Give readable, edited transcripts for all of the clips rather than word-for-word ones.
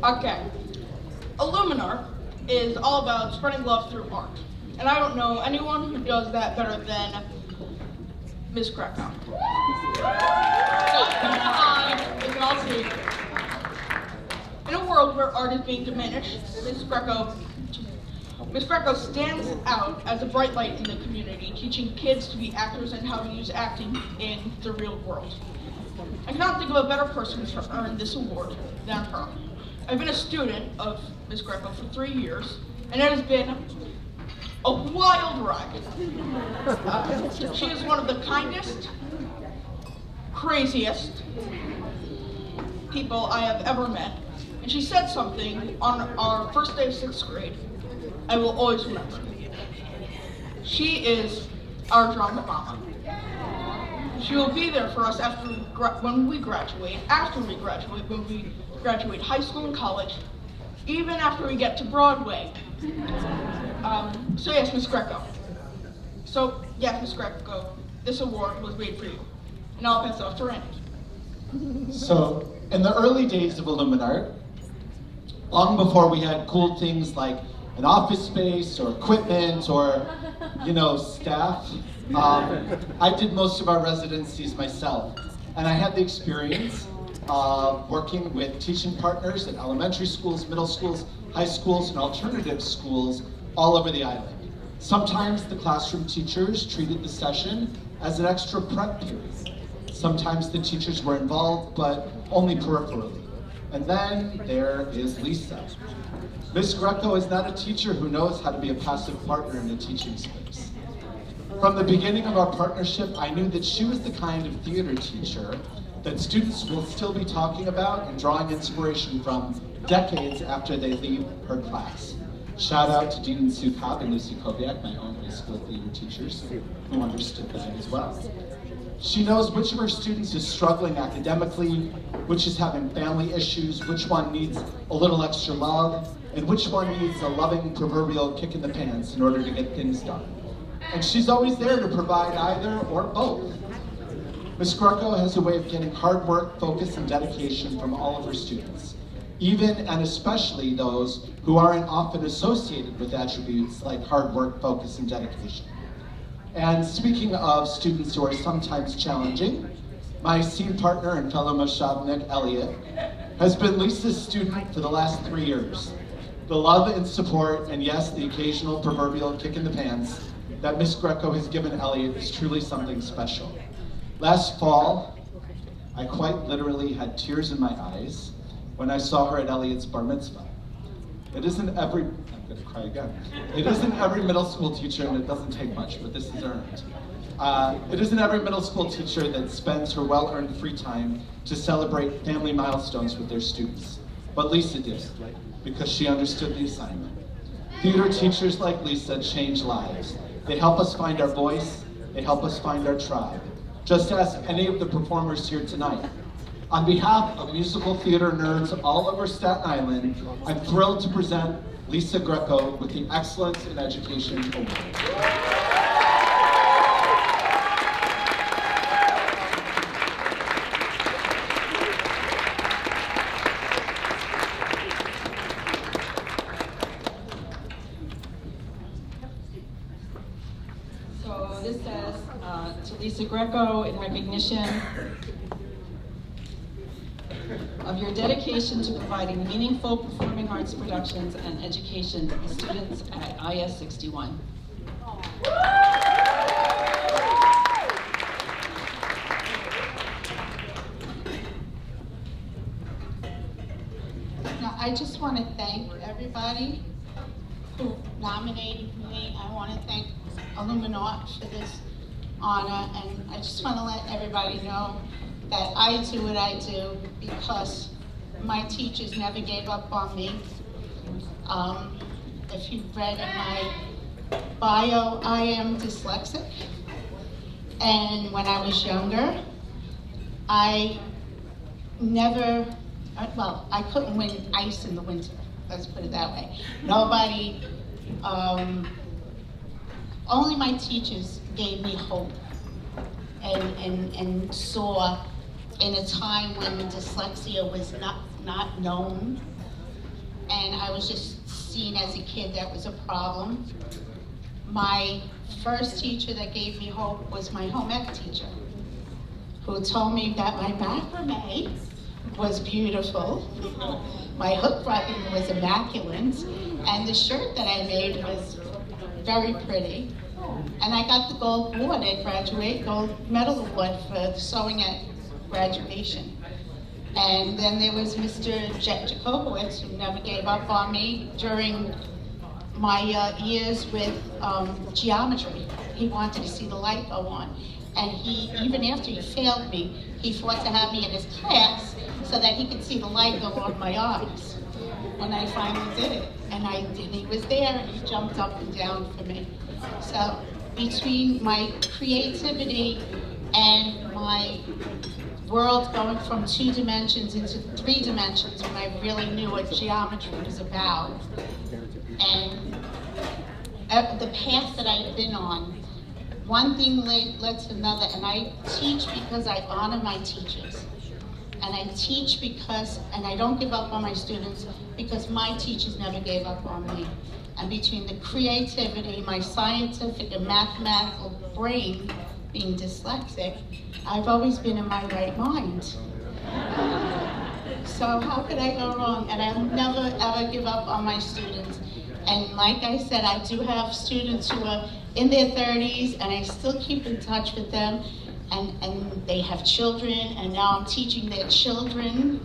Okay. Illuminar is all about spreading love through art. And I don't know anyone who does that better than Miss Grecco. We can all see. In a world where art is being diminished, Miss Grecco stands out as a bright light in the community, teaching kids to be actors and how to use acting in the real world. I cannot think of a better person to earn this award than her. I've been a student of Miss Grecco for 3 years, and it has been a wild ride. She is one of the kindest, craziest people I have ever met, and she said something on our first day of 6th grade I will always remember. She is our drama mama. She will be there for us when we graduate, when we graduate high school and college, even after we get to Broadway. So yes, Miss Grecco. Miss Grecco, this award was made for you. And I'll pass it off to Randy. So, in the early days of Illuminart, long before we had cool things like an office space or equipment or, staff, I did most of our residencies myself. And I had the experience of working with teaching partners at elementary schools, middle schools, high schools, and alternative schools all over the island. Sometimes the classroom teachers treated the session as an extra prep period. Sometimes the teachers were involved, but only peripherally. And then there is Lisa. Miss Grecco is not a teacher who knows how to be a passive partner in the teaching space. From the beginning of our partnership, I knew that she was the kind of theater teacher that students will still be talking about and drawing inspiration from decades after they leave her class. Shout out to Dean Sue Cobb and Lucy Koviak, my own high school theater teachers, who understood that as well. She knows which of her students is struggling academically, which is having family issues, which one needs a little extra love, and which one needs a loving proverbial kick in the pants in order to get things done. And she's always there to provide either or both. Ms. Grecco has a way of getting hard work, focus, and dedication from all of her students, even and especially those who aren't often associated with attributes like hard work, focus, and dedication. And speaking of students who are sometimes challenging, my scene partner and fellow Moshavnik, Elliot, has been Lisa's student for the last 3 years. The love and support, and yes, the occasional proverbial kick in the pants that Ms. Grecco has given Elliot is truly something special. Last fall, I quite literally had tears in my eyes when I saw her at Elliot's bar mitzvah. I'm gonna cry again. It isn't every middle school teacher, and it doesn't take much, but this is earned. It isn't every middle school teacher that spends her well-earned free time to celebrate family milestones with their students. But Lisa did, because she understood the assignment. Theater teachers like Lisa change lives. They help us find our voice, they help us find our tribe. Just ask any of the performers here tonight. On behalf of musical theater nerds all over Staten Island, I'm thrilled to present Lisa Grecco with the Excellence in Education Award. So this says to Lisa Grecco in recognition of your dedication to providing meaningful performing arts productions and education to the students at IS 61. Now, I just want to thank everybody who nominated me. I want to thank Illuminart for this honor, and I just want to let everybody know that I do what I do because my teachers never gave up on me. If you've read in my bio, I am dyslexic. And when I was younger, I couldn't win ice in the winter. Let's put it that way. Nobody, only my teachers gave me hope and saw in a time when dyslexia was not known, and I was just seen as a kid that was a problem. My first teacher that gave me hope was my home ec teacher, who told me that my macrame was beautiful, my hook button was immaculate, and the shirt that I made was very pretty. And I got the gold award at gold medal award for sewing at graduation. And then there was Mr. Jacobowitz, who never gave up on me during my years with geometry. He wanted to see the light go on. And he, even after he failed me, he fought to have me in his class so that he could see the light go on my eyes. When I finally did it, and he was there, and he jumped up and down for me. So between my creativity and my world going from 2 dimensions into 3 dimensions when I really knew what geometry was about, and the path that I've been on, one thing led to another, and I teach because I honor my teachers. And I teach because, and I don't give up on my students because my teachers never gave up on me. And between the creativity, my scientific and mathematical brain, being dyslexic, I've always been in my right mind. So how could I go wrong? And I'll never ever give up on my students. And like I said, I do have students who are in their 30s, and I still keep in touch with them. And they have children, and now I'm teaching their children.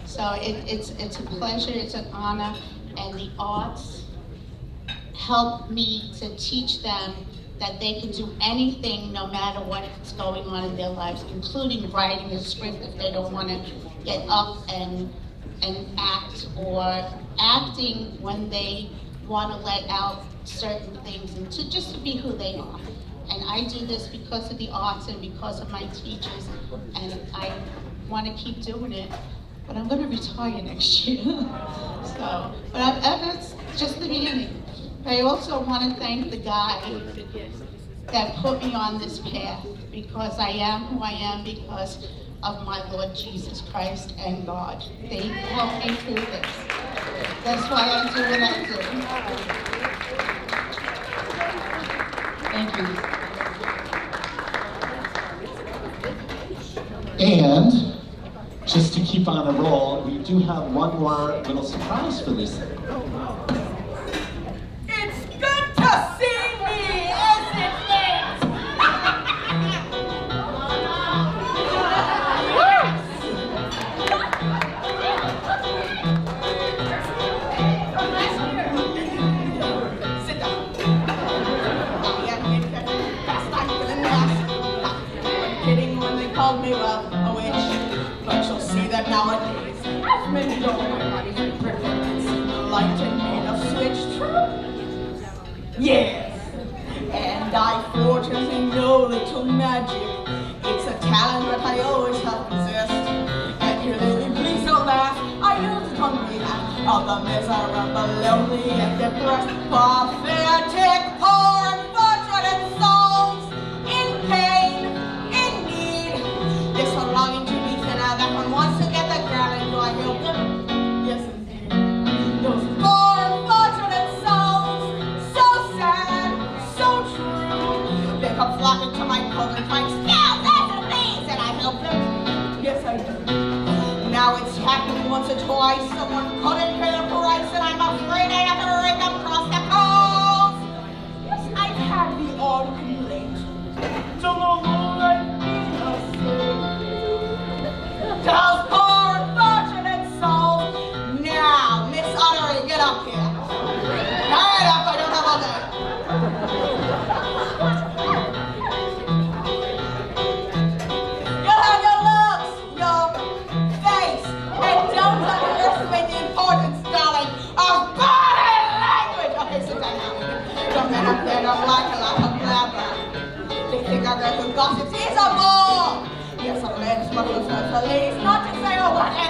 So it's a pleasure, it's an honor, and the arts help me to teach them that they can do anything no matter what's going on in their lives, including writing a script if they don't want to get up and act, or acting when they want to let out certain things and just to be who they are. And I do this because of the arts and because of my teachers, and I want to keep doing it. But I'm going to retire next year. But that's just the beginning. I also want to thank the guy that put me on this path, because I am who I am because of my Lord Jesus Christ and God. They helped me through this. That's why I do what I do. Thank you. And just to keep on a roll, we do have one more little surprise for this. It's good to see me, isn't it? Sit down. I am in the best I'm feeling nasty. I'm kidding when they called me, well, a witch. But you'll see that nowadays, I've been going my preference. Light and made of switch, true? Yes. And I fortunately know little magic. It's a talent that I always have possessed. And here lately, please don't laugh. I used it on behalf of the miserable, lonely, and depressed, pathetic, poor, unfortunate souls in pain, in need. This one longing to be thinner, that one wants to get the ground, and do I help them? Yes, indeed. Those poor, unfortunate souls, so sad, so true. They come flocking to my coat and crying, "Now that's a thing!" And I help them. Yes, I do. Now it's happened once or twice. Someone couldn't pay the price, and I'm afraid I have to ring across the coals. Yes, I've had the odd complaint. Don't know who I've been a those poor, unfortunate souls. Now, Miss Honoree, get up here. Hurry up, I don't have all day. You have your looks, your face, and don't underestimate the importance, darling, of body language. Okay, sit down now. Some men up there don't like a lot of blabber. They think our girl who gossips is a bore. Yes, a man's mother for the ladies, not to say a word.